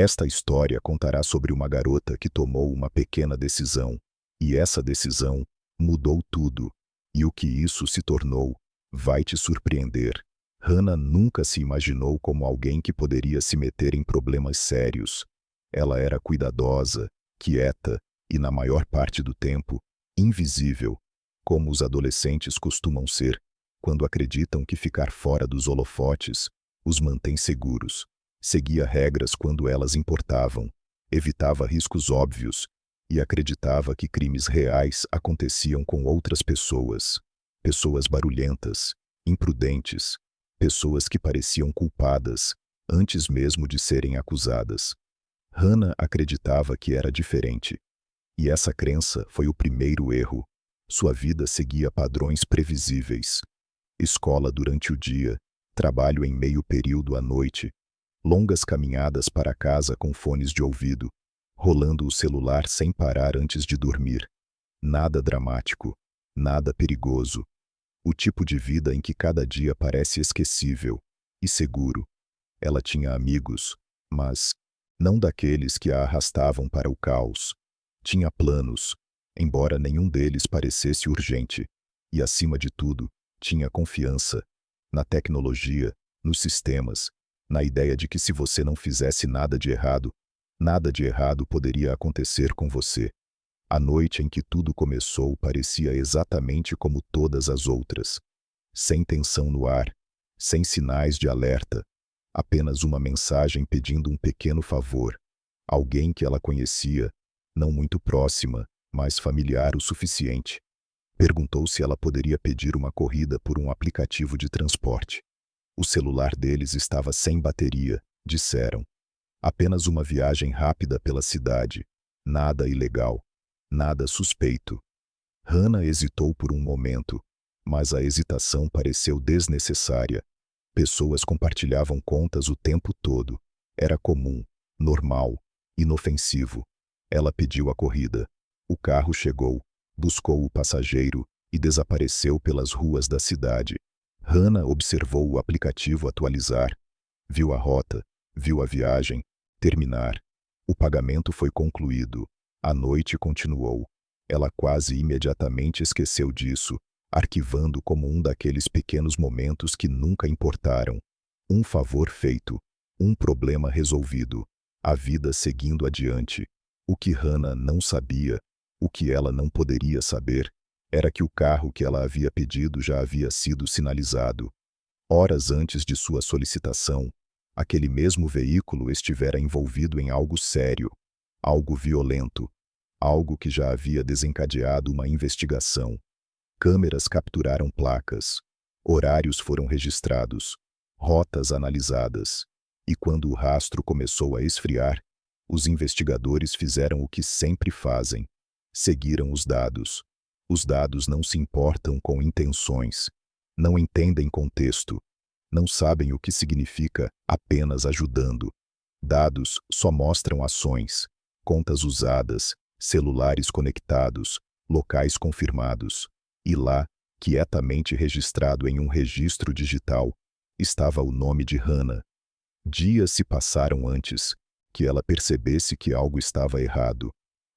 Esta história contará sobre uma garota que tomou uma pequena decisão, e essa decisão mudou tudo. E o que isso se tornou vai te surpreender. Hannah nunca se imaginou como alguém que poderia se meter em problemas sérios. Ela era cuidadosa, quieta e, na maior parte do tempo, invisível, como os adolescentes costumam ser, quando acreditam que ficar fora dos holofotes os mantém seguros. Seguia regras quando elas importavam, evitava riscos óbvios e acreditava que crimes reais aconteciam com outras pessoas. Pessoas barulhentas, imprudentes, pessoas que pareciam culpadas antes mesmo de serem acusadas. Hannah acreditava que era diferente. E essa crença foi o primeiro erro. Sua vida seguia padrões previsíveis. Escola durante o dia, trabalho em meio período à noite, longas caminhadas para casa com fones de ouvido, rolando o celular sem parar antes de dormir. Nada dramático, nada perigoso. O tipo de vida em que cada dia parece esquecível e seguro. Ela tinha amigos, mas não daqueles que a arrastavam para o caos. Tinha planos, embora nenhum deles parecesse urgente. E, acima de tudo, tinha confiança na tecnologia, nos sistemas, na ideia de que se você não fizesse nada de errado poderia acontecer com você. A noite em que tudo começou parecia exatamente como todas as outras. Sem tensão no ar, sem sinais de alerta, apenas uma mensagem pedindo um pequeno favor. Alguém que ela conhecia, não muito próxima, mas familiar o suficiente. Perguntou se ela poderia pedir uma corrida por um aplicativo de transporte. O celular deles estava sem bateria, disseram. Apenas uma viagem rápida pela cidade. Nada ilegal. Nada suspeito. Hannah hesitou por um momento, mas a hesitação pareceu desnecessária. Pessoas compartilhavam contas o tempo todo. Era comum, normal, inofensivo. Ela pediu a corrida. O carro chegou, buscou o passageiro e desapareceu pelas ruas da cidade. Hannah observou o aplicativo atualizar. Viu a rota, viu a viagem terminar. O pagamento foi concluído. A noite continuou. Ela quase imediatamente esqueceu disso, arquivando como um daqueles pequenos momentos que nunca importaram. Um favor feito, um problema resolvido, a vida seguindo adiante. O que Hannah não sabia, o que ela não poderia saber, era que o carro que ela havia pedido já havia sido sinalizado. Horas antes de sua solicitação, aquele mesmo veículo estivera envolvido em algo sério, algo violento, algo que já havia desencadeado uma investigação. Câmeras capturaram placas, horários foram registrados, rotas analisadas, e quando o rastro começou a esfriar, os investigadores fizeram o que sempre fazem: seguiram os dados. Os dados não se importam com intenções, não entendem contexto, não sabem o que significa apenas ajudando. Dados só mostram ações, contas usadas, celulares conectados, locais confirmados. E lá, quietamente registrado em um registro digital, estava o nome de Hannah. Dias se passaram antes que ela percebesse que algo estava errado.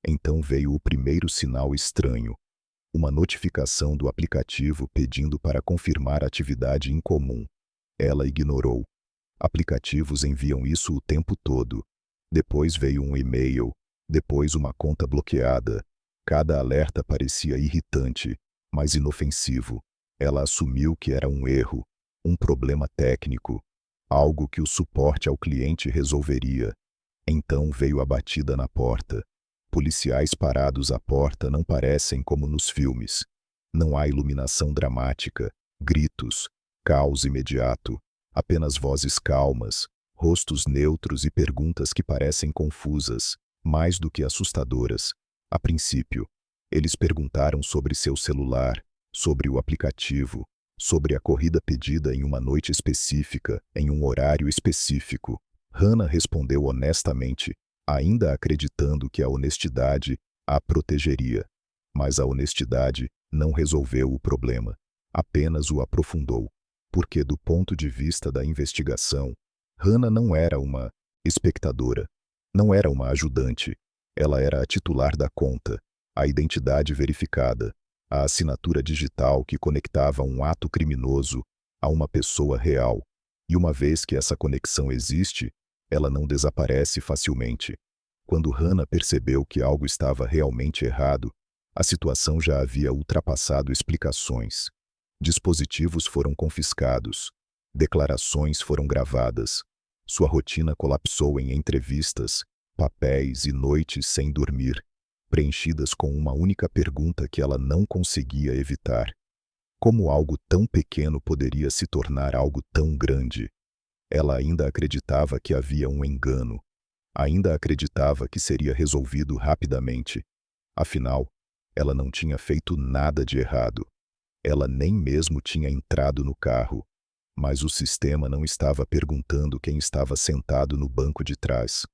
Então veio o primeiro sinal estranho. Uma notificação do aplicativo pedindo para confirmar atividade incomum. Ela ignorou. Aplicativos enviam isso o tempo todo. Depois veio um e-mail, depois uma conta bloqueada. Cada alerta parecia irritante, mas inofensivo. Ela assumiu que era um erro, um problema técnico, algo que o suporte ao cliente resolveria. Então veio a batida na porta. Policiais parados à porta não parecem como nos filmes. Não há iluminação dramática, gritos, caos imediato, apenas vozes calmas, rostos neutros e perguntas que parecem confusas, mais do que assustadoras. A princípio, eles perguntaram sobre seu celular, sobre o aplicativo, sobre a corrida pedida em uma noite específica, em um horário específico. Hannah respondeu honestamente, ainda acreditando que a honestidade a protegeria. Mas a honestidade não resolveu o problema, apenas o aprofundou. Porque, do ponto de vista da investigação, Hannah não era uma espectadora. Não era uma ajudante. Ela era a titular da conta, a identidade verificada, a assinatura digital que conectava um ato criminoso a uma pessoa real. E uma vez que essa conexão existe, ela não desaparece facilmente. Quando Hannah percebeu que algo estava realmente errado, a situação já havia ultrapassado explicações. Dispositivos foram confiscados, declarações foram gravadas, sua rotina colapsou em entrevistas, papéis e noites sem dormir, preenchidas com uma única pergunta que ela não conseguia evitar: como algo tão pequeno poderia se tornar algo tão grande? Ela ainda acreditava que havia um engano. Ainda acreditava que seria resolvido rapidamente. Afinal, ela não tinha feito nada de errado. Ela nem mesmo tinha entrado no carro. Mas o sistema não estava perguntando quem estava sentado no banco de trás.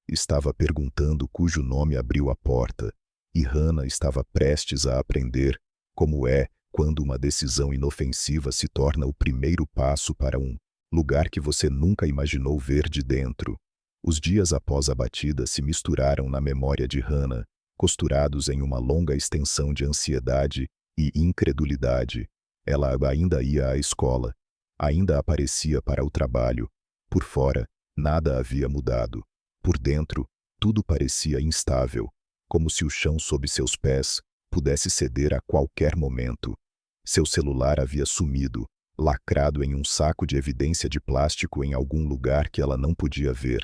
Estava perguntando cujo nome abriu a porta. E Hannah estava prestes a aprender como é quando uma decisão inofensiva se torna o primeiro passo para um lugar que você nunca imaginou ver de dentro. Os dias após a batida se misturaram na memória de Hannah, costurados em uma longa extensão de ansiedade e incredulidade. Ela ainda ia à escola, ainda aparecia para o trabalho. Por fora, nada havia mudado. Por dentro, tudo parecia instável, como se o chão sob seus pés pudesse ceder a qualquer momento. Seu celular havia sumido, lacrado em um saco de evidência de plástico em algum lugar que ela não podia ver.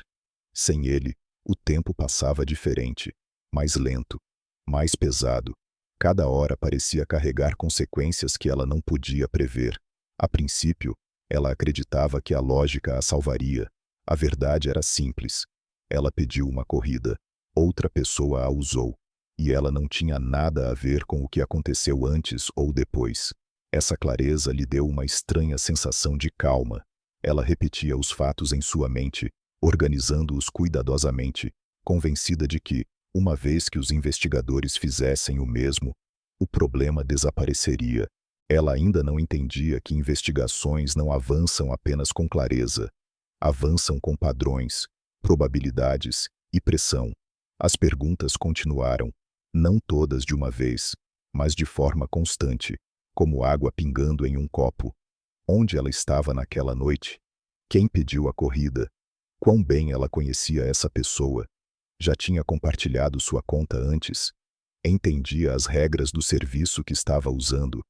Sem ele, o tempo passava diferente, mais lento, mais pesado. Cada hora parecia carregar consequências que ela não podia prever. A princípio, ela acreditava que a lógica a salvaria. A verdade era simples. Ela pediu uma corrida. Outra pessoa a usou. E ela não tinha nada a ver com o que aconteceu antes ou depois. Essa clareza lhe deu uma estranha sensação de calma. Ela repetia os fatos em sua mente, organizando-os cuidadosamente, convencida de que, uma vez que os investigadores fizessem o mesmo, o problema desapareceria. Ela ainda não entendia que investigações não avançam apenas com clareza. Avançam com padrões, probabilidades e pressão. As perguntas continuaram, não todas de uma vez, mas de forma constante, como água pingando em um copo. Onde ela estava naquela noite? Quem pediu a corrida? Quão bem ela conhecia essa pessoa? Já tinha compartilhado sua conta antes? Entendia as regras do serviço que estava usando?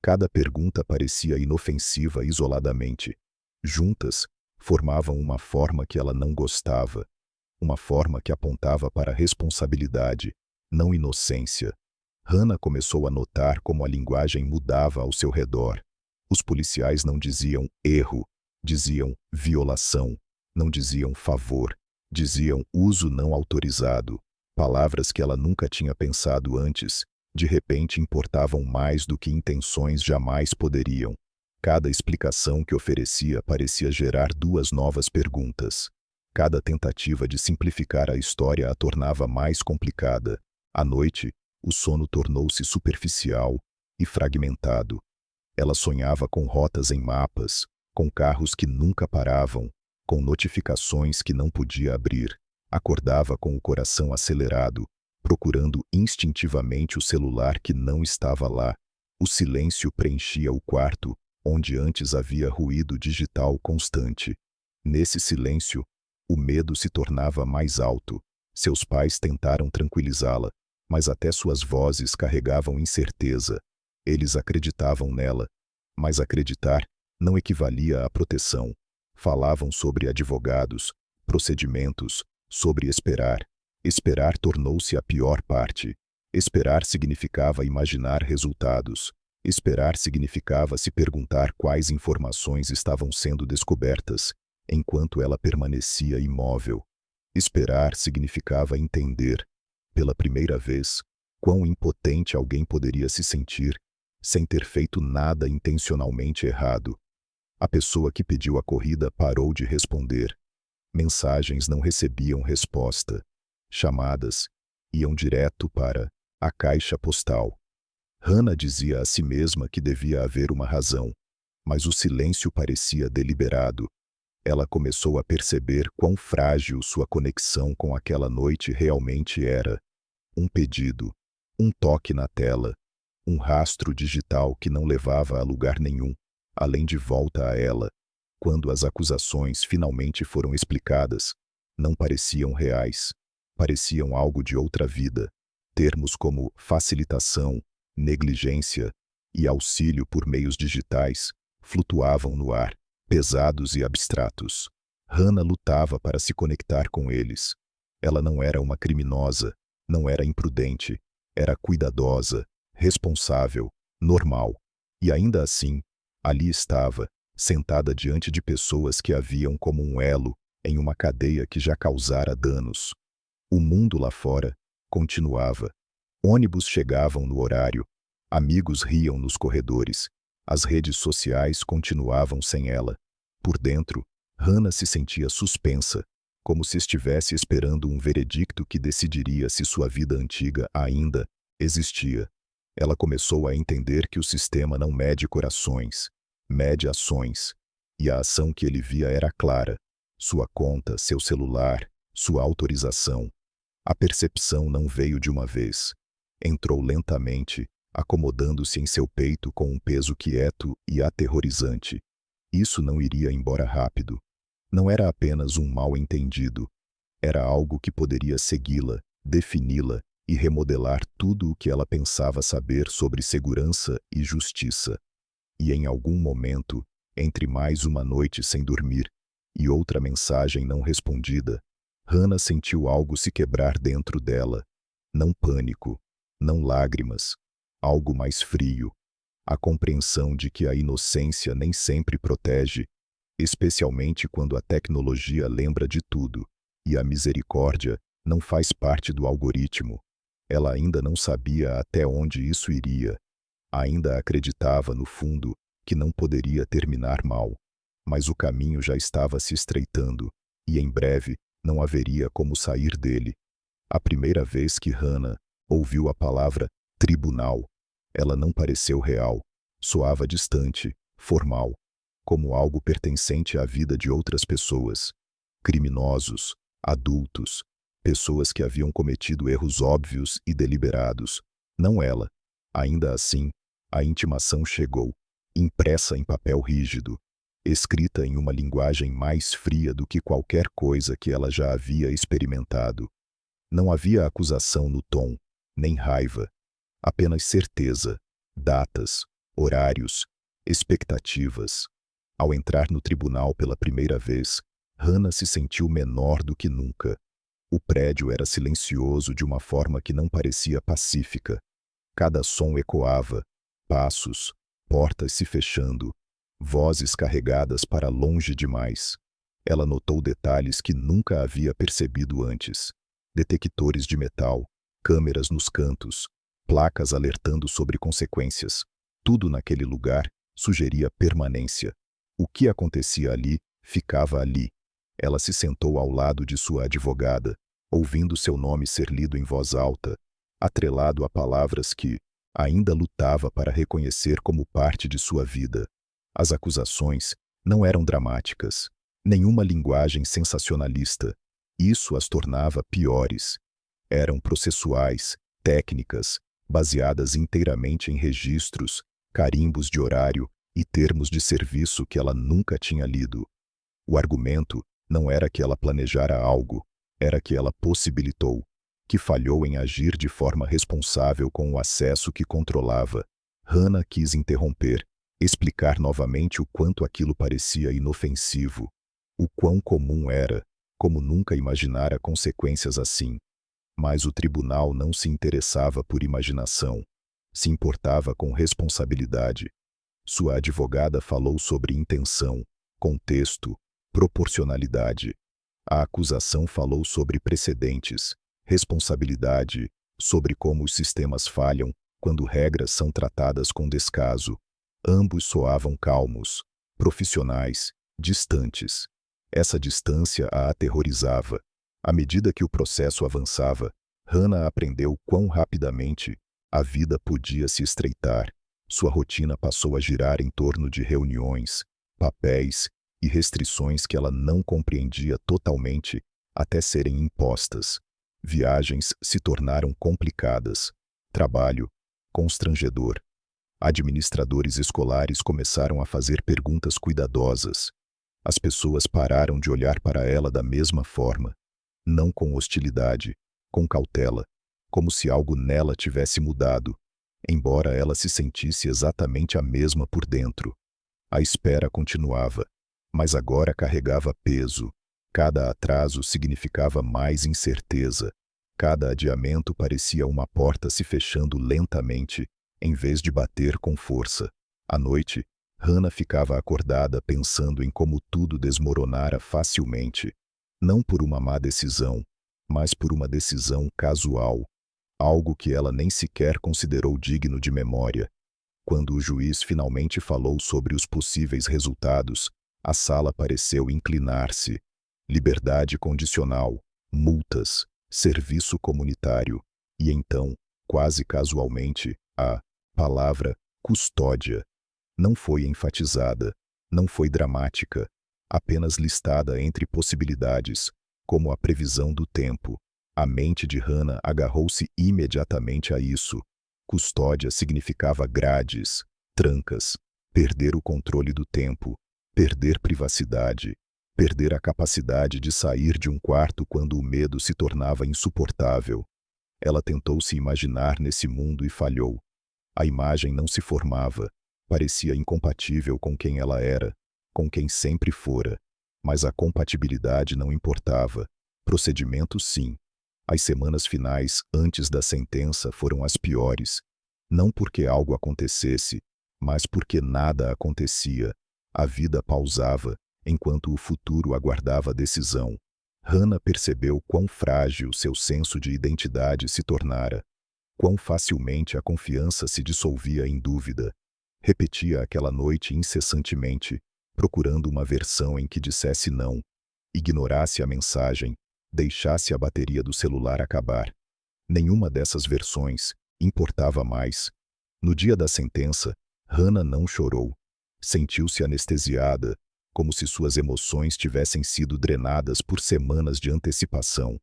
Cada pergunta parecia inofensiva isoladamente. Juntas, formavam uma forma que ela não gostava. Uma forma que apontava para responsabilidade, não inocência. Hannah começou a notar como a linguagem mudava ao seu redor. Os policiais não diziam erro, diziam violação. Não diziam favor, diziam uso não autorizado. Palavras que ela nunca tinha pensado antes, de repente importavam mais do que intenções jamais poderiam. Cada explicação que oferecia parecia gerar duas novas perguntas. Cada tentativa de simplificar a história a tornava mais complicada. À noite, o sono tornou-se superficial e fragmentado. Ela sonhava com rotas em mapas, com carros que nunca paravam, com notificações que não podia abrir. Acordava com o coração acelerado, procurando instintivamente o celular que não estava lá. O silêncio preenchia o quarto, onde antes havia ruído digital constante. Nesse silêncio, o medo se tornava mais alto. Seus pais tentaram tranquilizá-la, mas até suas vozes carregavam incerteza. Eles acreditavam nela, mas acreditar não equivalia à proteção. Falavam sobre advogados, procedimentos, sobre esperar. Esperar tornou-se a pior parte. Esperar significava imaginar resultados. Esperar significava se perguntar quais informações estavam sendo descobertas, enquanto ela permanecia imóvel. Esperar significava entender, pela primeira vez, quão impotente alguém poderia se sentir, sem ter feito nada intencionalmente errado. A pessoa que pediu a corrida parou de responder. Mensagens não recebiam resposta. Chamadas iam direto para a caixa postal. Hannah dizia a si mesma que devia haver uma razão, mas o silêncio parecia deliberado. Ela começou a perceber quão frágil sua conexão com aquela noite realmente era. Um pedido, um toque na tela, um rastro digital que não levava a lugar nenhum, além de volta a ela. Quando as acusações finalmente foram explicadas, não pareciam reais. Pareciam algo de outra vida. Termos como facilitação, negligência e auxílio por meios digitais flutuavam no ar, pesados e abstratos. Hannah lutava para se conectar com eles. Ela não era uma criminosa, não era imprudente, era cuidadosa, responsável, normal. E ainda assim, ali estava, sentada diante de pessoas que a viam como um elo em uma cadeia que já causara danos. O mundo lá fora continuava. Ônibus chegavam no horário, amigos riam nos corredores, as redes sociais continuavam sem ela. Por dentro, Hannah se sentia suspensa, como se estivesse esperando um veredicto que decidiria se sua vida antiga ainda existia. Ela começou a entender que o sistema não mede corações, mede ações. E a ação que ele via era clara: sua conta, seu celular, sua autorização. A percepção não veio de uma vez. Entrou lentamente, acomodando-se em seu peito com um peso quieto e aterrorizante. Isso não iria embora rápido. Não era apenas um mal-entendido. Era algo que poderia segui-la, defini-la e remodelar tudo o que ela pensava saber sobre segurança e justiça. E em algum momento, entre mais uma noite sem dormir e outra mensagem não respondida, Hannah sentiu algo se quebrar dentro dela. Não pânico, não lágrimas, algo mais frio. A compreensão de que a inocência nem sempre protege, especialmente quando a tecnologia lembra de tudo, e a misericórdia não faz parte do algoritmo. Ela ainda não sabia até onde isso iria. Ainda acreditava, no fundo, que não poderia terminar mal. Mas o caminho já estava se estreitando, e em breve não haveria como sair dele. A primeira vez que Hannah ouviu a palavra tribunal, ela não pareceu real, soava distante, formal, como algo pertencente à vida de outras pessoas. Criminosos, adultos, pessoas que haviam cometido erros óbvios e deliberados. Não ela. Ainda assim, a intimação chegou, impressa em papel rígido, escrita em uma linguagem mais fria do que qualquer coisa que ela já havia experimentado. Não havia acusação no tom, nem raiva, apenas certeza, datas, horários, expectativas. Ao entrar no tribunal pela primeira vez, Hannah se sentiu menor do que nunca. O prédio era silencioso de uma forma que não parecia pacífica. Cada som ecoava, passos, portas se fechando, vozes carregadas para longe demais. Ela notou detalhes que nunca havia percebido antes. Detectores de metal, câmeras nos cantos, placas alertando sobre consequências. Tudo naquele lugar sugeria permanência. O que acontecia ali, ficava ali. Ela se sentou ao lado de sua advogada, ouvindo seu nome ser lido em voz alta, atrelado a palavras que ainda lutava para reconhecer como parte de sua vida. As acusações não eram dramáticas, nenhuma linguagem sensacionalista. Isso as tornava piores. Eram processuais, técnicas, baseadas inteiramente em registros, carimbos de horário e termos de serviço que ela nunca tinha lido. O argumento não era que ela planejara algo, era que ela possibilitou, que falhou em agir de forma responsável com o acesso que controlava. Hannah quis interromper, explicar novamente o quanto aquilo parecia inofensivo, o quão comum era, como nunca imaginara consequências assim. Mas o tribunal não se interessava por imaginação, se importava com responsabilidade. Sua advogada falou sobre intenção, contexto, proporcionalidade. A acusação falou sobre precedentes, responsabilidade, sobre como os sistemas falham quando regras são tratadas com descaso. Ambos soavam calmos, profissionais, distantes. Essa distância a aterrorizava. À medida que o processo avançava, Hannah aprendeu quão rapidamente a vida podia se estreitar. Sua rotina passou a girar em torno de reuniões, papéis e restrições que ela não compreendia totalmente até serem impostas. Viagens se tornaram complicadas. Trabalho, constrangedor. Administradores escolares começaram a fazer perguntas cuidadosas. As pessoas pararam de olhar para ela da mesma forma, não com hostilidade, com cautela, como se algo nela tivesse mudado, embora ela se sentisse exatamente a mesma por dentro. A espera continuava, mas agora carregava peso. Cada atraso significava mais incerteza. Cada adiamento parecia uma porta se fechando lentamente, em vez de bater com força. À noite, Hannah ficava acordada pensando em como tudo desmoronara facilmente. Não por uma má decisão, mas por uma decisão casual. Algo que ela nem sequer considerou digno de memória. Quando o juiz finalmente falou sobre os possíveis resultados, a sala pareceu inclinar-se. Liberdade condicional, multas, serviço comunitário, e então, quase casualmente, a palavra custódia. Não foi enfatizada, não foi dramática, apenas listada entre possibilidades, como a previsão do tempo. A mente de Hannah agarrou-se imediatamente a isso. Custódia significava grades, trancas, perder o controle do tempo, perder privacidade, perder a capacidade de sair de um quarto quando o medo se tornava insuportável. Ela tentou se imaginar nesse mundo e falhou. A imagem não se formava, parecia incompatível com quem ela era, com quem sempre fora. Mas a compatibilidade não importava. Procedimento, sim. As semanas finais, antes da sentença, foram as piores. Não porque algo acontecesse, mas porque nada acontecia. A vida pausava, enquanto o futuro aguardava a decisão. Hannah percebeu quão frágil seu senso de identidade se tornara. Quão facilmente a confiança se dissolvia em dúvida. Repetia aquela noite incessantemente, procurando uma versão em que dissesse não, ignorasse a mensagem, deixasse a bateria do celular acabar. Nenhuma dessas versões importava mais. No dia da sentença, Hannah não chorou. Sentiu-se anestesiada, como se suas emoções tivessem sido drenadas por semanas de antecipação.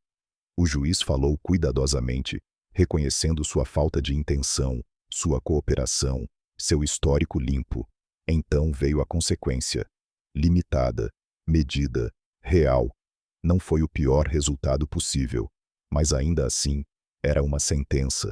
O juiz falou cuidadosamente, reconhecendo sua falta de intenção, sua cooperação, seu histórico limpo. Então veio a consequência. Limitada, medida, real. Não foi o pior resultado possível, mas ainda assim, era uma sentença.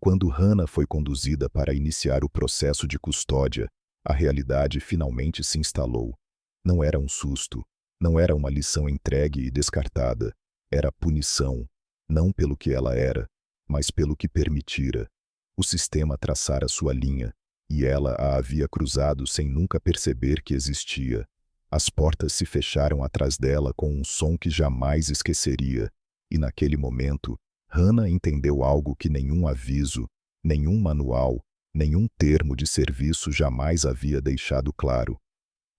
Quando Hannah foi conduzida para iniciar o processo de custódia, a realidade finalmente se instalou. Não era um susto, não era uma lição entregue e descartada. Era punição, não pelo que ela era, mas pelo que permitira. O sistema traçara sua linha, e ela a havia cruzado sem nunca perceber que existia. As portas se fecharam atrás dela com um som que jamais esqueceria, e naquele momento, Hannah entendeu algo que nenhum aviso, nenhum manual, nenhum termo de serviço jamais havia deixado claro.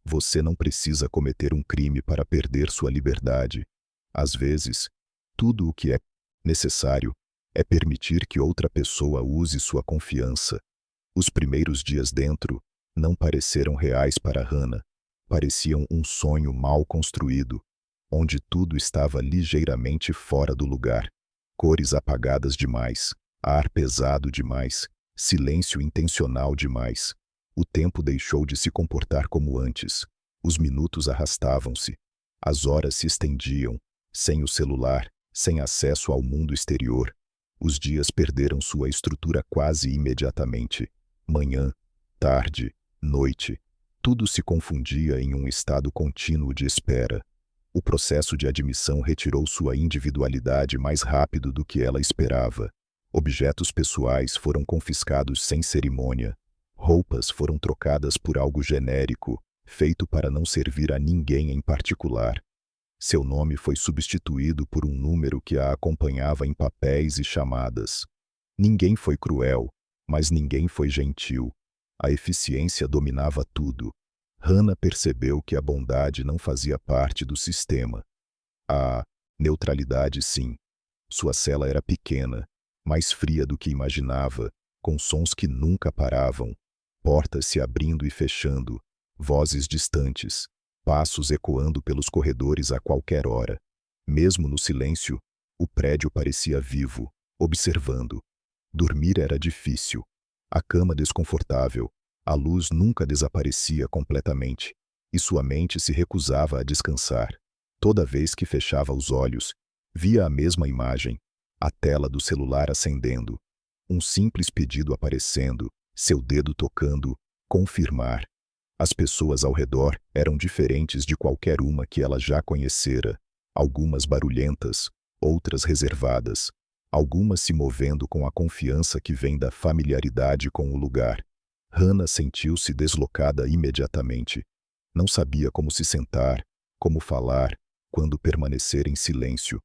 Você não precisa cometer um crime para perder sua liberdade. Às vezes, tudo o que é necessário é permitir que outra pessoa use sua confiança. Os primeiros dias dentro não pareceram reais para Hannah. Pareciam um sonho mal construído, onde tudo estava ligeiramente fora do lugar. Cores apagadas demais, ar pesado demais, silêncio intencional demais. O tempo deixou de se comportar como antes. Os minutos arrastavam-se. As horas se estendiam, sem o celular, sem acesso ao mundo exterior. Os dias perderam sua estrutura quase imediatamente. Manhã, tarde, noite. Tudo se confundia em um estado contínuo de espera. O processo de admissão retirou sua individualidade mais rápido do que ela esperava. Objetos pessoais foram confiscados sem cerimônia. Roupas foram trocadas por algo genérico, feito para não servir a ninguém em particular. Seu nome foi substituído por um número que a acompanhava em papéis e chamadas. Ninguém foi cruel, mas ninguém foi gentil. A eficiência dominava tudo. Hannah percebeu que a bondade não fazia parte do sistema. A neutralidade, sim. Sua cela era pequena, mais fria do que imaginava, com sons que nunca paravam, portas se abrindo e fechando, vozes distantes, passos ecoando pelos corredores a qualquer hora. Mesmo no silêncio, o prédio parecia vivo, observando. Dormir era difícil. A cama desconfortável, a luz nunca desaparecia completamente, e sua mente se recusava a descansar. Toda vez que fechava os olhos, via a mesma imagem, a tela do celular acendendo, um simples pedido aparecendo, seu dedo tocando, confirmar. As pessoas ao redor eram diferentes de qualquer uma que ela já conhecera, algumas barulhentas, outras reservadas, algumas se movendo com a confiança que vem da familiaridade com o lugar. Hannah sentiu-se deslocada imediatamente. Não sabia como se sentar, como falar, quando permanecer em silêncio.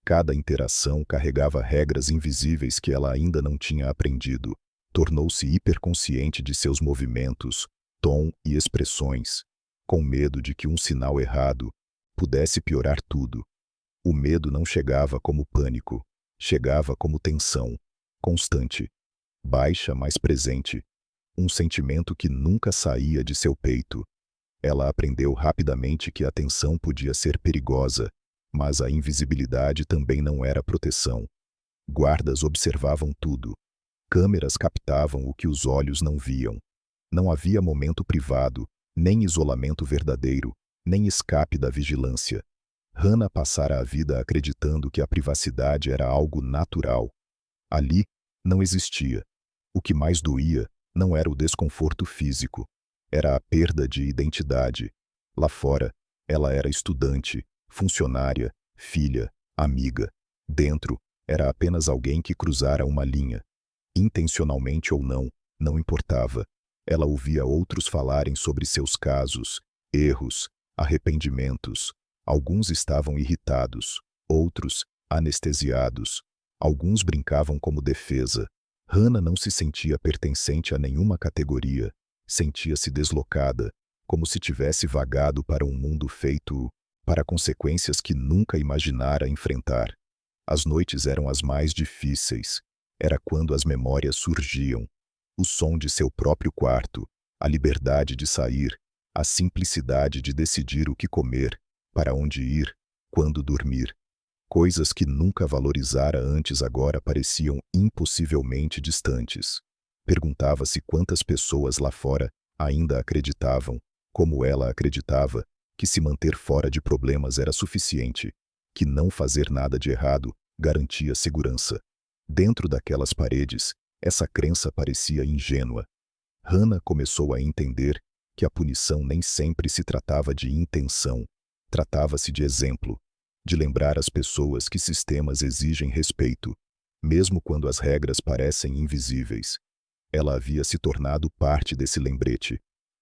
Cada interação carregava regras invisíveis que ela ainda não tinha aprendido. Tornou-se hiperconsciente de seus movimentos, tom e expressões, com medo de que um sinal errado pudesse piorar tudo. O medo não chegava como pânico, chegava como tensão, constante, baixa mas presente, um sentimento que nunca saía de seu peito. Ela aprendeu rapidamente que a tensão podia ser perigosa, mas a invisibilidade também não era proteção. Guardas observavam tudo. Câmeras captavam o que os olhos não viam. Não havia momento privado, nem isolamento verdadeiro, nem escape da vigilância. Hannah passara a vida acreditando que a privacidade era algo natural. Ali, não existia. O que mais doía não era o desconforto físico, era a perda de identidade. Lá fora, ela era estudante, funcionária, filha, amiga. Dentro, era apenas alguém que cruzara uma linha. Intencionalmente ou não, não importava. Ela ouvia outros falarem sobre seus casos, erros, arrependimentos. Alguns estavam irritados, outros, anestesiados. Alguns brincavam como defesa. Hannah não se sentia pertencente a nenhuma categoria. Sentia-se deslocada, como se tivesse vagado para um mundo feito para consequências que nunca imaginara enfrentar. As noites eram as mais difíceis. Era quando as memórias surgiam. O som de seu próprio quarto, a liberdade de sair, a simplicidade de decidir o que comer, para onde ir, quando dormir. Coisas que nunca valorizara antes agora pareciam impossivelmente distantes. Perguntava-se quantas pessoas lá fora ainda acreditavam, como ela acreditava, que se manter fora de problemas era suficiente, que não fazer nada de errado garantia segurança. Dentro daquelas paredes, essa crença parecia ingênua. Hannah começou a entender que a punição nem sempre se tratava de intenção, tratava-se de exemplo, de lembrar às pessoas que sistemas exigem respeito, mesmo quando as regras parecem invisíveis. Ela havia se tornado parte desse lembrete,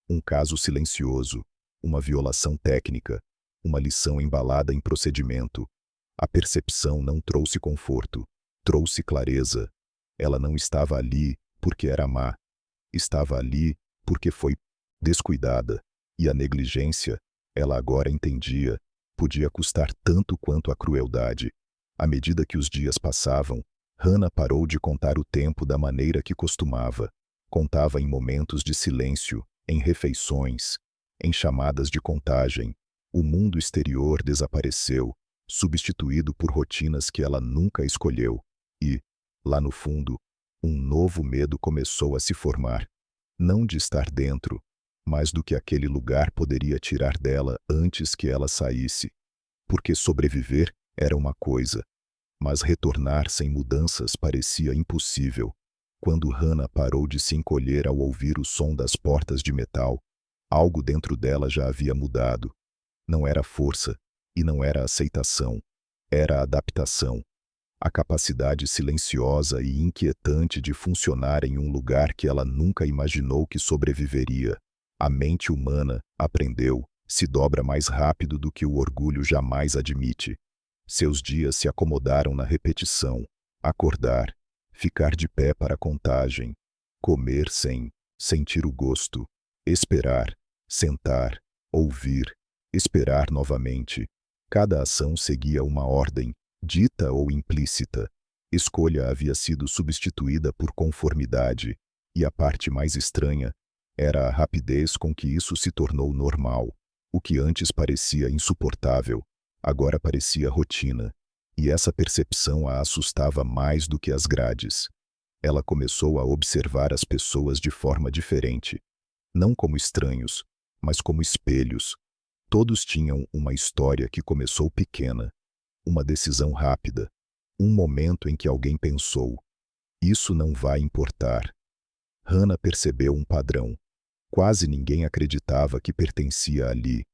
um caso silencioso, uma violação técnica, uma lição embalada em procedimento. A percepção não trouxe conforto, trouxe clareza. Ela não estava ali porque era má. Estava ali porque foi descuidada. E a negligência, ela agora entendia, podia custar tanto quanto a crueldade. À medida que os dias passavam, Hannah parou de contar o tempo da maneira que costumava. Contava em momentos de silêncio, em refeições, em chamadas de contagem. O mundo exterior desapareceu, substituído por rotinas que ela nunca escolheu. E, lá no fundo, um novo medo começou a se formar. Não de estar dentro, mas do que aquele lugar poderia tirar dela antes que ela saísse. Porque sobreviver era uma coisa, mas retornar sem mudanças parecia impossível. Quando Hannah parou de se encolher ao ouvir o som das portas de metal, algo dentro dela já havia mudado. Não era força, e não era aceitação, era adaptação. A capacidade silenciosa e inquietante de funcionar em um lugar que ela nunca imaginou que sobreviveria. A mente humana, aprendeu, se dobra mais rápido do que o orgulho jamais admite. Seus dias se acomodaram na repetição. Acordar, ficar de pé para a contagem, comer sem sentir o gosto, esperar, sentar, ouvir, esperar novamente. Cada ação seguia uma ordem, dita ou implícita. Escolha havia sido substituída por conformidade, e a parte mais estranha era a rapidez com que isso se tornou normal. O que antes parecia insuportável, agora parecia rotina, e essa percepção a assustava mais do que as grades. Ela começou a observar as pessoas de forma diferente, não como estranhos, mas como espelhos. Todos tinham uma história que começou pequena, uma decisão rápida, um momento em que alguém pensou: isso não vai importar. Hannah percebeu um padrão. Quase ninguém acreditava que pertencia ali.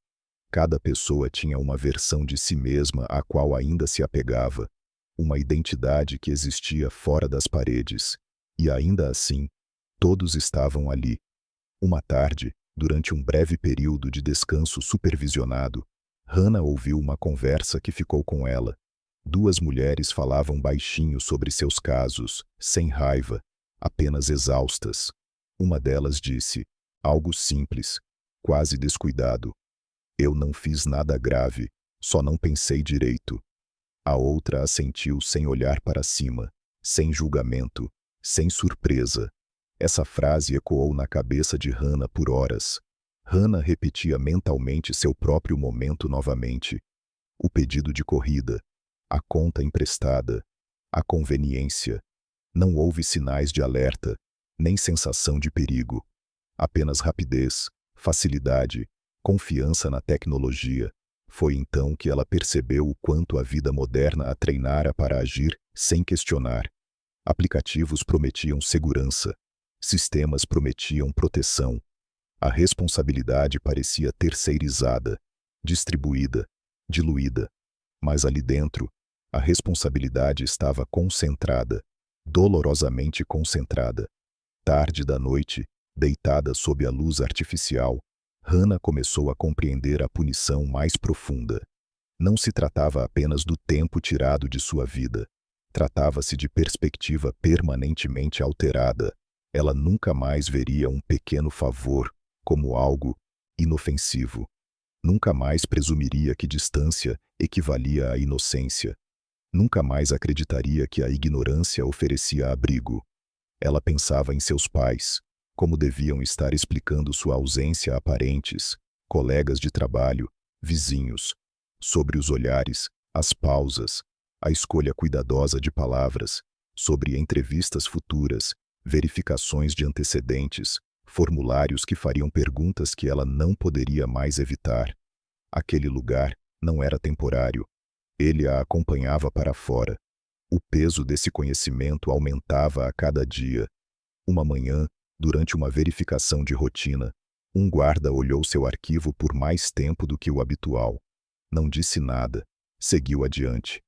Cada pessoa tinha uma versão de si mesma à qual ainda se apegava, uma identidade que existia fora das paredes. E ainda assim, todos estavam ali. Uma tarde, durante um breve período de descanso supervisionado, Hannah ouviu uma conversa que ficou com ela. Duas mulheres falavam baixinho sobre seus casos, sem raiva, apenas exaustas. Uma delas disse algo simples, quase descuidado: eu não fiz nada grave, só não pensei direito. A outra assentiu sem olhar para cima, sem julgamento, sem surpresa. Essa frase ecoou na cabeça de Hannah por horas. Hannah repetia mentalmente seu próprio momento novamente. O pedido de corrida, a conta emprestada, a conveniência. Não houve sinais de alerta, nem sensação de perigo. Apenas rapidez, facilidade, confiança na tecnologia. Foi então que ela percebeu o quanto a vida moderna a treinara para agir sem questionar. Aplicativos prometiam segurança. Sistemas prometiam proteção. A responsabilidade parecia terceirizada, distribuída, diluída. Mas ali dentro, a responsabilidade estava concentrada, dolorosamente concentrada. Tarde da noite, deitada sob a luz artificial, Hannah começou a compreender a punição mais profunda. Não se tratava apenas do tempo tirado de sua vida. Tratava-se de perspectiva permanentemente alterada. Ela nunca mais veria um pequeno favor como algo inofensivo. Nunca mais presumiria que distância equivalia à inocência. Nunca mais acreditaria que a ignorância oferecia abrigo. Ela pensava em seus pais, como deviam estar explicando sua ausência a parentes, colegas de trabalho, vizinhos, sobre os olhares, as pausas, a escolha cuidadosa de palavras, sobre entrevistas futuras, verificações de antecedentes, formulários que fariam perguntas que ela não poderia mais evitar. Aquele lugar não era temporário. Ele a acompanhava para fora. O peso desse conhecimento aumentava a cada dia. Uma manhã, durante uma verificação de rotina, um guarda olhou seu arquivo por mais tempo do que o habitual. Não disse nada, seguiu adiante.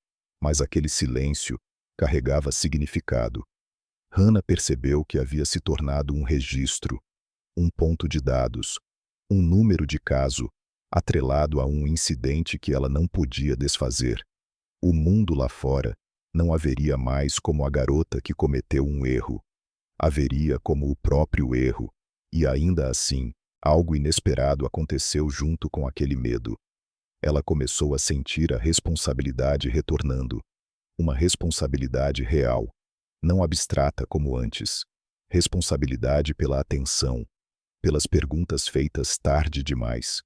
Mas aquele silêncio carregava significado. Hannah percebeu que havia se tornado um registro, um ponto de dados, um número de caso, atrelado a um incidente que ela não podia desfazer. O mundo lá fora não haveria mais como a garota que cometeu um erro. Haveria como o próprio erro, e ainda assim, algo inesperado aconteceu junto com aquele medo. Ela começou a sentir a responsabilidade retornando. Uma responsabilidade real, não abstrata como antes. Responsabilidade pela atenção, pelas perguntas feitas tarde demais,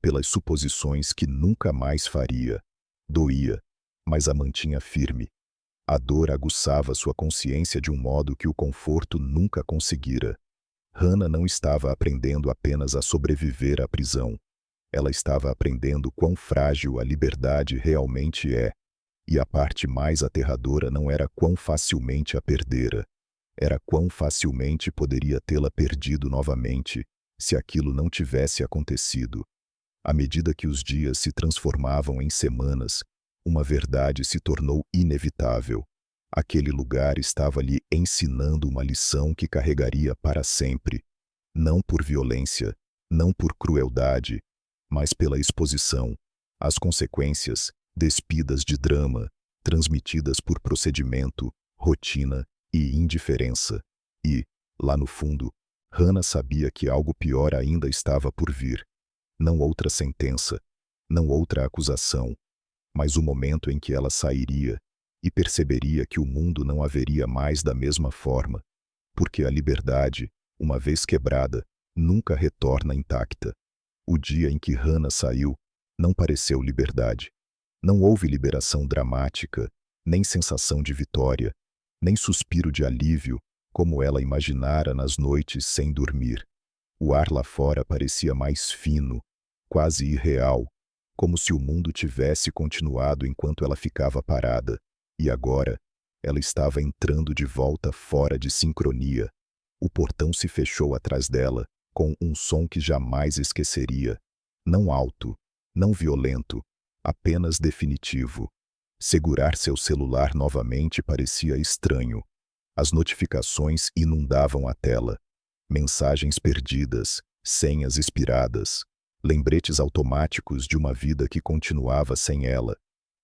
pelas suposições que nunca mais faria. Doía, mas a mantinha firme. A dor aguçava sua consciência de um modo que o conforto nunca conseguira. Hannah não estava aprendendo apenas a sobreviver à prisão. Ela estava aprendendo quão frágil a liberdade realmente é. E a parte mais aterradora não era quão facilmente a perdera. Era quão facilmente poderia tê-la perdido novamente, se aquilo não tivesse acontecido. À medida que os dias se transformavam em semanas, uma verdade se tornou inevitável. Aquele lugar estava lhe ensinando uma lição que carregaria para sempre. Não por violência, não por crueldade, mas pela exposição. As consequências, despidas de drama, transmitidas por procedimento, rotina e indiferença. E, lá no fundo, Hannah sabia que algo pior ainda estava por vir. Não outra sentença, não outra acusação, mas o momento em que ela sairia e perceberia que o mundo não haveria mais da mesma forma, porque a liberdade, uma vez quebrada, nunca retorna intacta. O dia em que Hannah saiu não pareceu liberdade. Não houve liberação dramática, nem sensação de vitória, nem suspiro de alívio, como ela imaginara nas noites sem dormir. O ar lá fora parecia mais fino, quase irreal, como se o mundo tivesse continuado enquanto ela ficava parada, e agora ela estava entrando de volta fora de sincronia. O portão se fechou atrás dela, com um som que jamais esqueceria. Não alto, não violento, apenas definitivo. Segurar seu celular novamente parecia estranho. As notificações inundavam a tela. Mensagens perdidas, senhas expiradas, lembretes automáticos de uma vida que continuava sem ela.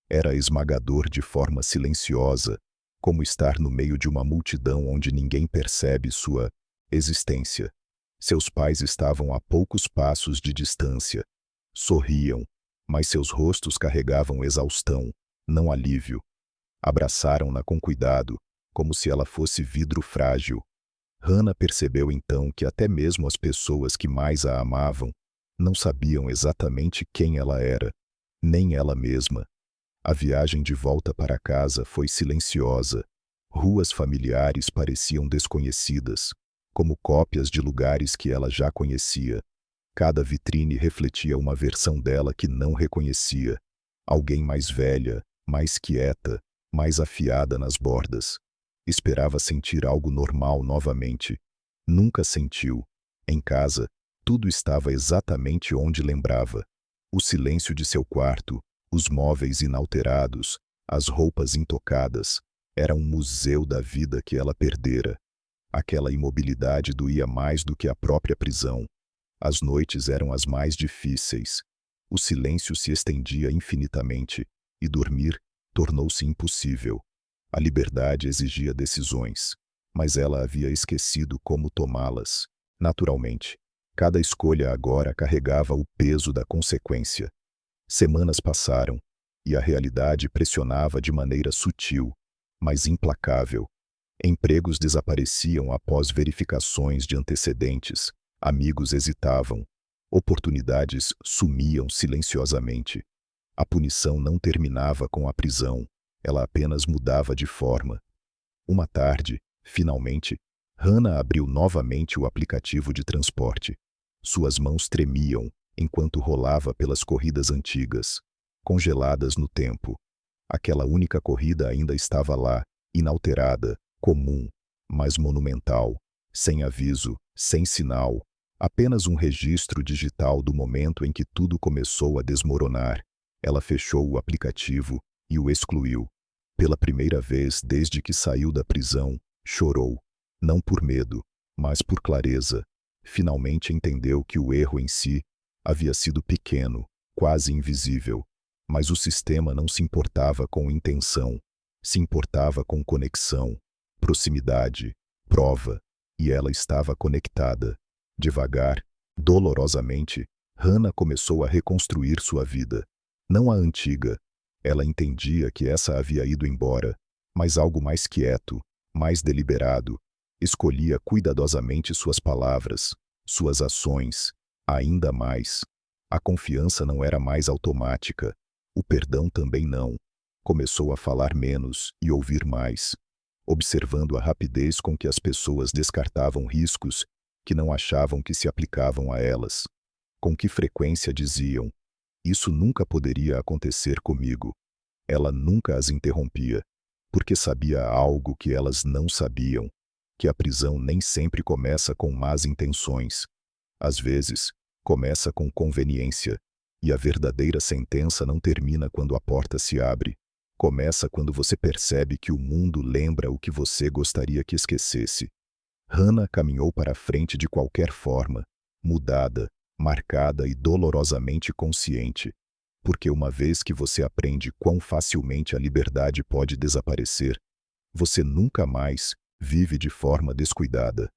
Era esmagador de forma silenciosa, como estar no meio de uma multidão onde ninguém percebe sua existência. Seus pais estavam a poucos passos de distância. Sorriam, mas seus rostos carregavam exaustão, não alívio. Abraçaram-na com cuidado, como se ela fosse vidro frágil. Hannah percebeu então que até mesmo as pessoas que mais a amavam não sabiam exatamente quem ela era, nem ela mesma. A viagem de volta para casa foi silenciosa. Ruas familiares pareciam desconhecidas, como cópias de lugares que ela já conhecia. Cada vitrine refletia uma versão dela que não reconhecia. Alguém mais velha, mais quieta, mais afiada nas bordas. Esperava sentir algo normal novamente. Nunca sentiu. Em casa, tudo estava exatamente onde lembrava. O silêncio de seu quarto, os móveis inalterados, as roupas intocadas. Era um museu da vida que ela perdera. Aquela imobilidade doía mais do que a própria prisão. As noites eram as mais difíceis. O silêncio se estendia infinitamente, e dormir tornou-se impossível. A liberdade exigia decisões, mas ela havia esquecido como tomá-las. Naturalmente, cada escolha agora carregava o peso da consequência. Semanas passaram, e a realidade pressionava de maneira sutil, mas implacável. Empregos desapareciam após verificações de antecedentes, amigos hesitavam, oportunidades sumiam silenciosamente. A punição não terminava com a prisão, ela apenas mudava de forma. Uma tarde, finalmente, Hannah abriu novamente o aplicativo de transporte. Suas mãos tremiam enquanto rolava pelas corridas antigas, congeladas no tempo. Aquela única corrida ainda estava lá, inalterada, comum, mas monumental, sem aviso, sem sinal, apenas um registro digital do momento em que tudo começou a desmoronar. Ela fechou o aplicativo e o excluiu. Pela primeira vez desde que saiu da prisão, chorou. Não por medo, mas por clareza. Finalmente entendeu que o erro em si havia sido pequeno, quase invisível. Mas o sistema não se importava com intenção, se importava com conexão, proximidade, prova, e ela estava conectada. Devagar, dolorosamente, Hannah começou a reconstruir sua vida. Não a antiga. Ela entendia que essa havia ido embora, mas algo mais quieto, mais deliberado. Escolhia cuidadosamente suas palavras, suas ações, ainda mais. A confiança não era mais automática. O perdão também não. Começou a falar menos e ouvir mais, observando a rapidez com que as pessoas descartavam riscos que não achavam que se aplicavam a elas. Com que frequência diziam: "Isso nunca poderia acontecer comigo." Ela nunca as interrompia, porque sabia algo que elas não sabiam, que a prisão nem sempre começa com más intenções. Às vezes, começa com conveniência, e a verdadeira sentença não termina quando a porta se abre. Começa quando você percebe que o mundo lembra o que você gostaria que esquecesse. Hannah caminhou para a frente de qualquer forma, mudada, marcada e dolorosamente consciente. Porque uma vez que você aprende quão facilmente a liberdade pode desaparecer, você nunca mais vive de forma descuidada.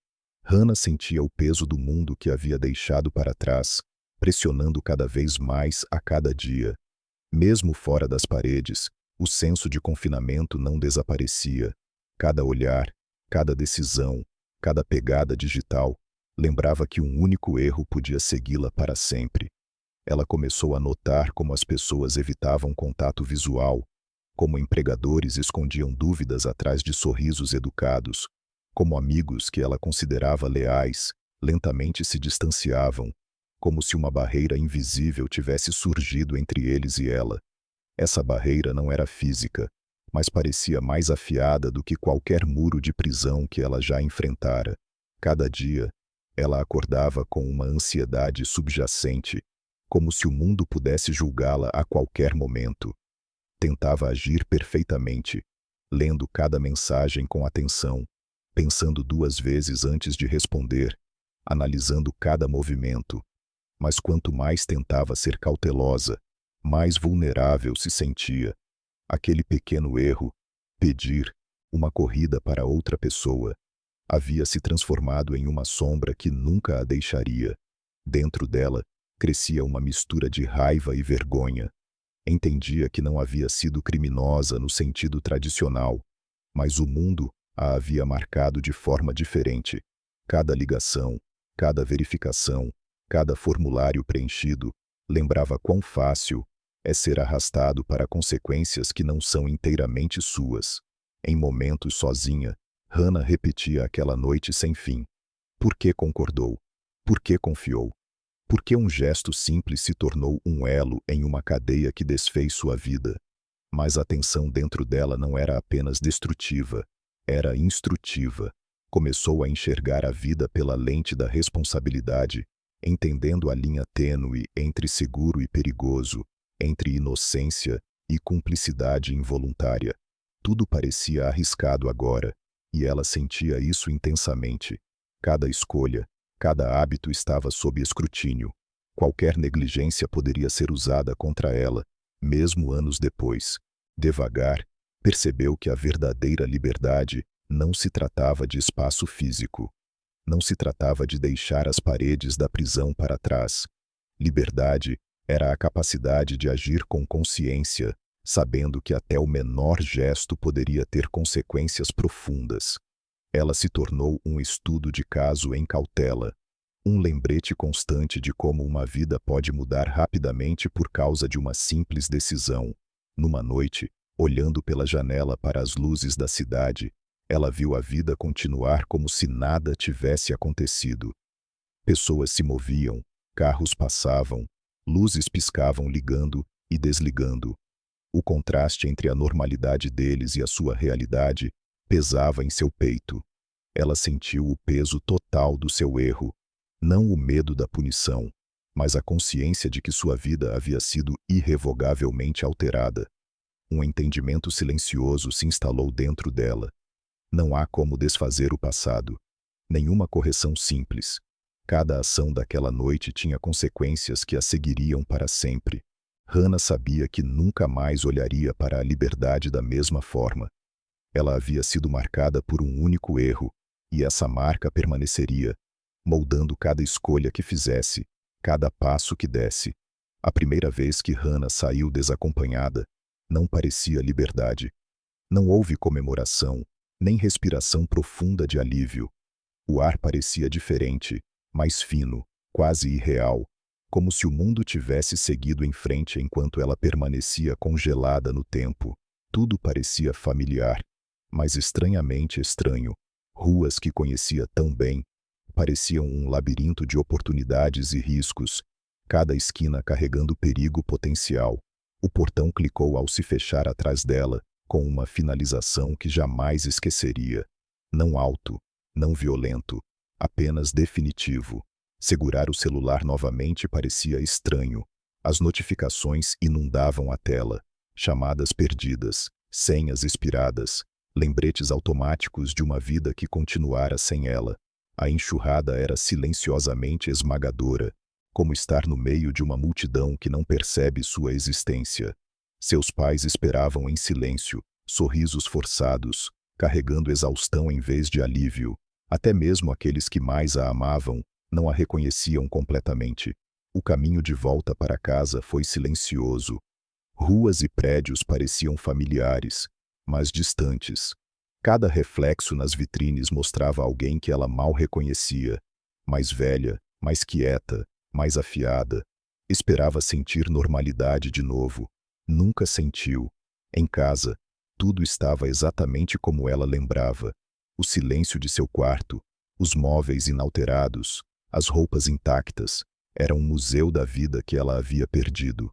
Hannah sentia o peso do mundo que havia deixado para trás, pressionando cada vez mais a cada dia. Mesmo fora das paredes, o senso de confinamento não desaparecia. Cada olhar, cada decisão, cada pegada digital lembrava que um único erro podia segui-la para sempre. Ela começou a notar como as pessoas evitavam contato visual, como empregadores escondiam dúvidas atrás de sorrisos educados, como amigos que ela considerava leais, lentamente se distanciavam, como se uma barreira invisível tivesse surgido entre eles e ela. Essa barreira não era física, mas parecia mais afiada do que qualquer muro de prisão que ela já enfrentara. Cada dia, ela acordava com uma ansiedade subjacente, como se o mundo pudesse julgá-la a qualquer momento. Tentava agir perfeitamente, lendo cada mensagem com atenção, pensando 2 vezes antes de responder, analisando cada movimento. Mas quanto mais tentava ser cautelosa, mais vulnerável se sentia. Aquele pequeno erro, pedir uma corrida para outra pessoa, havia se transformado em uma sombra que nunca a deixaria. Dentro dela, crescia uma mistura de raiva e vergonha. Entendia que não havia sido criminosa no sentido tradicional, mas o mundo a havia marcado de forma diferente. Cada ligação, cada verificação, cada formulário preenchido, lembrava quão fácil é ser arrastado para consequências que não são inteiramente suas. Em momentos sozinha, Hannah repetia aquela noite sem fim. Por que concordou? Por que confiou? Por que um gesto simples se tornou um elo em uma cadeia que desfez sua vida? Mas a tensão dentro dela não era apenas destrutiva, era instrutiva. Começou a enxergar a vida pela lente da responsabilidade, entendendo a linha tênue entre seguro e perigoso, entre inocência e cumplicidade involuntária. Tudo parecia arriscado agora, e ela sentia isso intensamente. Cada escolha, cada hábito estava sob escrutínio. Qualquer negligência poderia ser usada contra ela, mesmo anos depois. Devagar, percebeu que a verdadeira liberdade não se tratava de espaço físico. Não se tratava de deixar as paredes da prisão para trás. Liberdade era a capacidade de agir com consciência, sabendo que até o menor gesto poderia ter consequências profundas. Ela se tornou um estudo de caso em cautela, um lembrete constante de como uma vida pode mudar rapidamente por causa de uma simples decisão. Numa noite, olhando pela janela para as luzes da cidade, ela viu a vida continuar como se nada tivesse acontecido. Pessoas se moviam, carros passavam, luzes piscavam ligando e desligando. O contraste entre a normalidade deles e a sua realidade pesava em seu peito. Ela sentiu o peso total do seu erro, não o medo da punição, mas a consciência de que sua vida havia sido irrevogavelmente alterada. Um entendimento silencioso se instalou dentro dela. Não há como desfazer o passado. Nenhuma correção simples. Cada ação daquela noite tinha consequências que a seguiriam para sempre. Hannah sabia que nunca mais olharia para a liberdade da mesma forma. Ela havia sido marcada por um único erro, e essa marca permaneceria, moldando cada escolha que fizesse, cada passo que desse. A primeira vez que Hannah saiu desacompanhada, não parecia liberdade. Não houve comemoração, nem respiração profunda de alívio. O ar parecia diferente, mais fino, quase irreal, como se o mundo tivesse seguido em frente enquanto ela permanecia congelada no tempo. Tudo parecia familiar, mas estranhamente estranho. Ruas que conhecia tão bem pareciam um labirinto de oportunidades e riscos, cada esquina carregando perigo potencial. O portão clicou ao se fechar atrás dela, com uma finalização que jamais esqueceria. Não alto, não violento, apenas definitivo. Segurar o celular novamente parecia estranho. As notificações inundavam a tela. Chamadas perdidas, senhas expiradas, lembretes automáticos de uma vida que continuara sem ela. A enxurrada era silenciosamente esmagadora, como estar no meio de uma multidão que não percebe sua existência. Seus pais esperavam em silêncio, sorrisos forçados, carregando exaustão em vez de alívio. Até mesmo aqueles que mais a amavam não a reconheciam completamente. O caminho de volta para casa foi silencioso. Ruas e prédios pareciam familiares, mas distantes. Cada reflexo nas vitrines mostrava alguém que ela mal reconhecia, mais velha, mais quieta, mais afiada. Esperava sentir normalidade de novo. Nunca sentiu. Em casa, tudo estava exatamente como ela lembrava. O silêncio de seu quarto, os móveis inalterados, as roupas intactas. Era um museu da vida que ela havia perdido.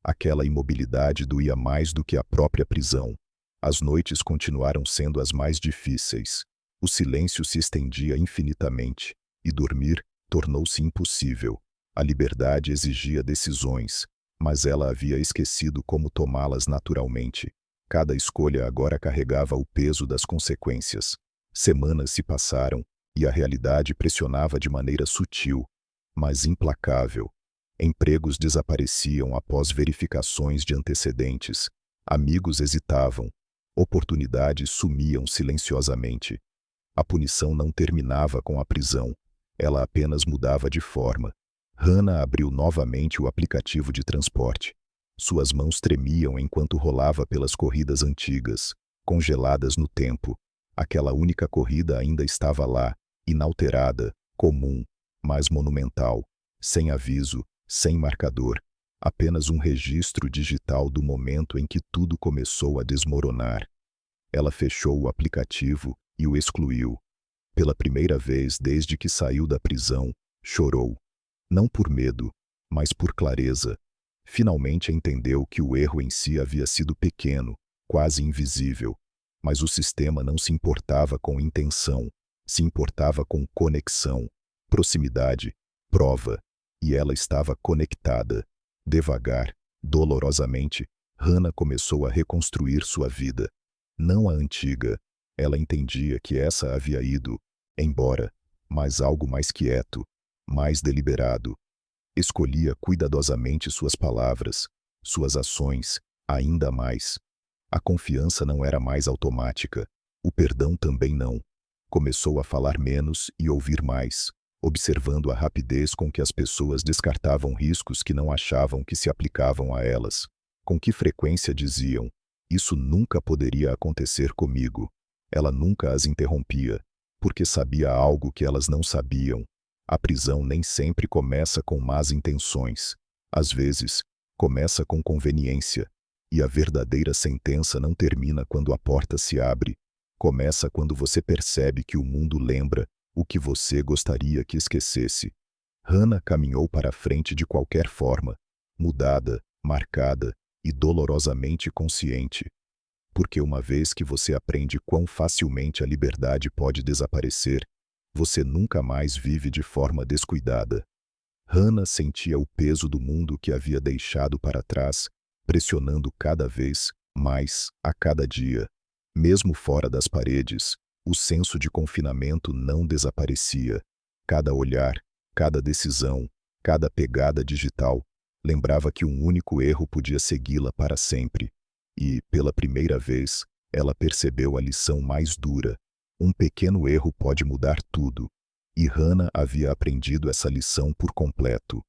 Aquela imobilidade doía mais do que a própria prisão. As noites continuaram sendo as mais difíceis. O silêncio se estendia infinitamente, e dormir tornou-se impossível. A liberdade exigia decisões, mas ela havia esquecido como tomá-las naturalmente. Cada escolha agora carregava o peso das consequências. Semanas se passaram, e a realidade pressionava de maneira sutil, mas implacável. Empregos desapareciam após verificações de antecedentes. Amigos hesitavam. Oportunidades sumiam silenciosamente. A punição não terminava com a prisão. Ela apenas mudava de forma. Hannah abriu novamente o aplicativo de transporte. Suas mãos tremiam enquanto rolava pelas corridas antigas, congeladas no tempo. Aquela única corrida ainda estava lá, inalterada, comum, mas monumental, sem aviso, sem marcador, apenas um registro digital do momento em que tudo começou a desmoronar. Ela fechou o aplicativo e o excluiu. Pela primeira vez desde que saiu da prisão, chorou. Não por medo, mas por clareza. Finalmente entendeu que o erro em si havia sido pequeno, quase invisível. Mas o sistema não se importava com intenção, se importava com conexão, proximidade, prova. E ela estava conectada. Devagar, dolorosamente, Hannah começou a reconstruir sua vida. Não a antiga. Ela entendia que essa havia ido embora, mas algo mais quieto, mais deliberado. Escolhia cuidadosamente suas palavras, suas ações, ainda mais. A confiança não era mais automática. O perdão também não. Começou a falar menos e ouvir mais, observando a rapidez com que as pessoas descartavam riscos que não achavam que se aplicavam a elas. Com que frequência diziam: "Isso nunca poderia acontecer comigo." Ela nunca as interrompia, porque sabia algo que elas não sabiam. A prisão nem sempre começa com más intenções. Às vezes, começa com conveniência. E a verdadeira sentença não termina quando a porta se abre. Começa quando você percebe que o mundo lembra o que você gostaria que esquecesse. Hannah caminhou para a frente de qualquer forma, mudada, marcada e dolorosamente consciente. Porque uma vez que você aprende quão facilmente a liberdade pode desaparecer, você nunca mais vive de forma descuidada. Hannah sentia o peso do mundo que havia deixado para trás, pressionando cada vez mais a cada dia. Mesmo fora das paredes, o senso de confinamento não desaparecia. Cada olhar, cada decisão, cada pegada digital, lembrava que um único erro podia segui-la para sempre. E, pela primeira vez, ela percebeu a lição mais dura. Um pequeno erro pode mudar tudo. E Hannah havia aprendido essa lição por completo.